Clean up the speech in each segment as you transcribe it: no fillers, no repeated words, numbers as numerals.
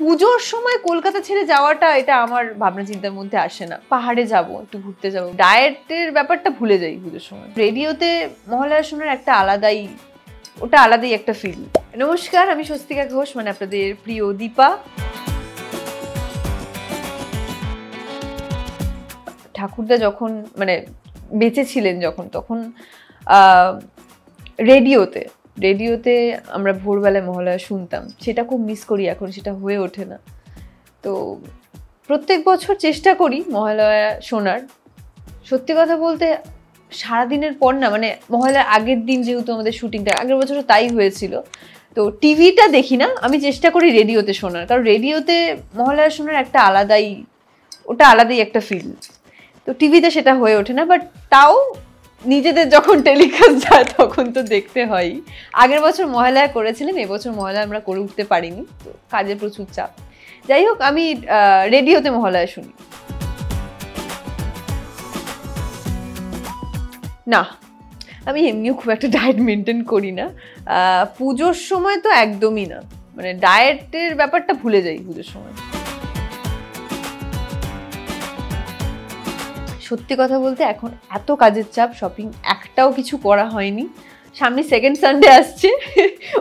পুজোর সময় কলকাতা ছেড়ে যাওয়াটা এটা আমার ভাবনা চিন্তার মধ্যে আসে না। পাহাড়ে যাব, একটু ঘুরতে যাব, ডায়েটের ব্যাপারটা ভুলে যাই পুজোর সময়। রেডিওতে মহালয়া শোনার একটা আলাদাই একটা ফিল। নমস্কার, আমি স্বস্তিকা ঘোষ, মানে আপনাদের প্রিয় দীপা। ঠাকুরদা যখন মানে বেঁচে ছিলেন তখন রেডিওতে আমরা ভোরবেলায় মহালয়া শুনতাম। সেটা খুব মিস করি, এখন সেটা হয়ে ওঠে না। তো প্রত্যেক বছর চেষ্টা করি মহালয়া শোনার। সত্যি কথা বলতে সারাদিনের পর না, মানে মহালয়ার আগের দিন যেহেতু আমাদের শুটিংটা, আগের বছরও তাই হয়েছিল, তো টিভিটা দেখি না, আমি চেষ্টা করি রেডিওতে শোনার। কারণ রেডিওতে মহালয়া শোনার একটা আলাদাই একটা ফিল। তো টিভিতে সেটা হয়ে ওঠে না, বাট তাও নিজেদের যখন টেলিকাস্ট যায় তখন তো দেখতে হয়। আগের বছর মহালয়া করেছিলাম, এবছর মহালয়া আমরা করে উঠতে পারিনি, তো কাজে প্রচুর চাপ। যাই হোক, আমি রেডিওতে মহালয়া শুনি। না, আমি এমনিও খুব একটা ডায়েট মেনটেন করি না। পুজোর সময় তো একদমই না, মানে ডায়েটের ব্যাপারটা ভুলে যাই পুজোর সময়। সত্যি কথা বলতে এখন এত কাজের চাপ, শপিং একটাও কিছু করা হয়নি। সামনে সেকেন্ড সানডে আসছে,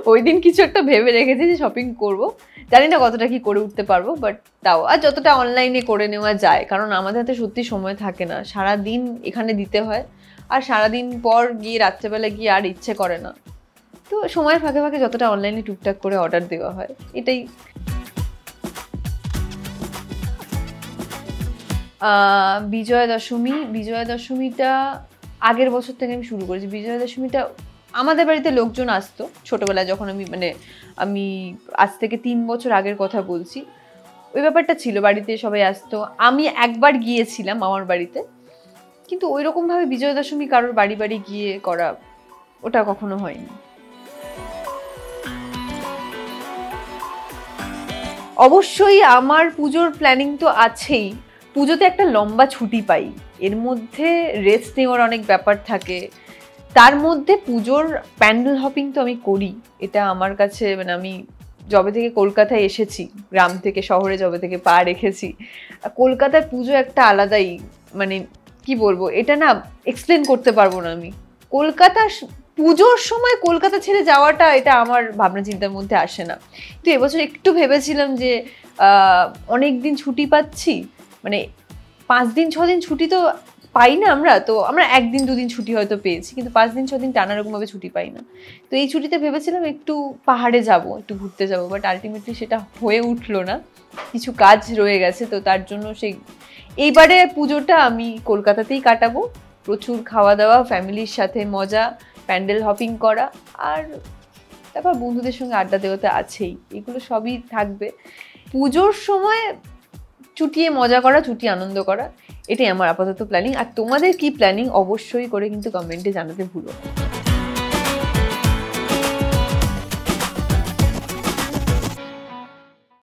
ওই দিন কিছু একটা ভেবে রেখেছি যে শপিং করব। জানি না কতটা কি করে উঠতে পারবো, বাট তাও আর যতটা অনলাইনে করে নেওয়া যায়, কারণ আমাদের হাতে সত্যি সময় থাকে না। সারাদিন এখানে দিতে হয়, আর সারাদিন পর গিয়ে রাত্রেবেলা গিয়ে আর ইচ্ছে করে না। তো সময়ের ফাঁকে ফাঁকে যতটা অনলাইনে টুকটাক করে অর্ডার দেওয়া হয়, এটাই। বিজয়া দশমীটা আগের বছর থেকে আমি শুরু করেছি। বিজয়া দশমীটা আমাদের বাড়িতে লোকজন আসতো ছোটবেলায়, যখন আমি আজ থেকে 3 বছর আগের কথা বলছি। ওই ব্যাপারটা ছিল, বাড়িতে সবাই আসতো। আমি একবার গিয়েছিলাম আমার বাড়িতে, কিন্তু ওই রকমভাবে বিজয়া দশমী কারোর বাড়ি বাড়ি গিয়ে করা, ওটা কখনো হয়নি। অবশ্যই আমার পুজোর প্ল্যানিং তো আছেই। পুজোতে একটা লম্বা ছুটি পাই, এর মধ্যে রেস্ট নেওয়ার অনেক ব্যাপার থাকে। তার মধ্যে পুজোর প্যান্ডেল হপিং তো আমি করি। এটা আমার কাছে, মানে আমি যবে থেকে কলকাতায় এসেছি, গ্রাম থেকে শহরে যবে থেকে পা রেখেছি, কলকাতায় পুজো একটা আলাদাই, মানে কি বলবো, এটা না এক্সপ্লেন করতে পারবো না আমি। পুজোর সময় কলকাতা ছেড়ে যাওয়াটা এটা আমার ভাবনা চিন্তার মধ্যে আসে না। তো এবছর একটু ভেবেছিলাম যে অনেক দিন ছুটি পাচ্ছি, মানে 5 দিন 6 দিন ছুটি তো পাই না আমরা, তো আমরা 1 দিন 2 দিন ছুটি হয়তো পেয়েছি, কিন্তু 5 দিন 6 দিন টানা রকমভাবে ছুটি পাই না। তো এই ছুটিতে ভেবেছিলাম একটু পাহাড়ে যাব, একটু ঘুরতে যাব, বাট আলটিমেটলি সেটা হয়ে উঠলো না, কিছু কাজ রয়ে গেছে। তো তার জন্য এইবারে পুজোটা আমি কলকাতাতেই কাটাবো। প্রচুর খাওয়া দাওয়া, ফ্যামিলির সাথে মজা, প্যান্ডেল হপিং করা, আর তারপর বন্ধুদের সঙ্গে আড্ডা দেওয়াতে আছেই, এগুলো সবই থাকবে। পুজোর সময় চুটিয়ে মজা করা, চুটিয়ে আনন্দ করা, এটাই আমার আপাতত প্ল্যানিং। আর তোমাদের কি প্ল্যানিং অবশ্যই করে কিন্তু কমেন্টে জানাতে ভুলো না।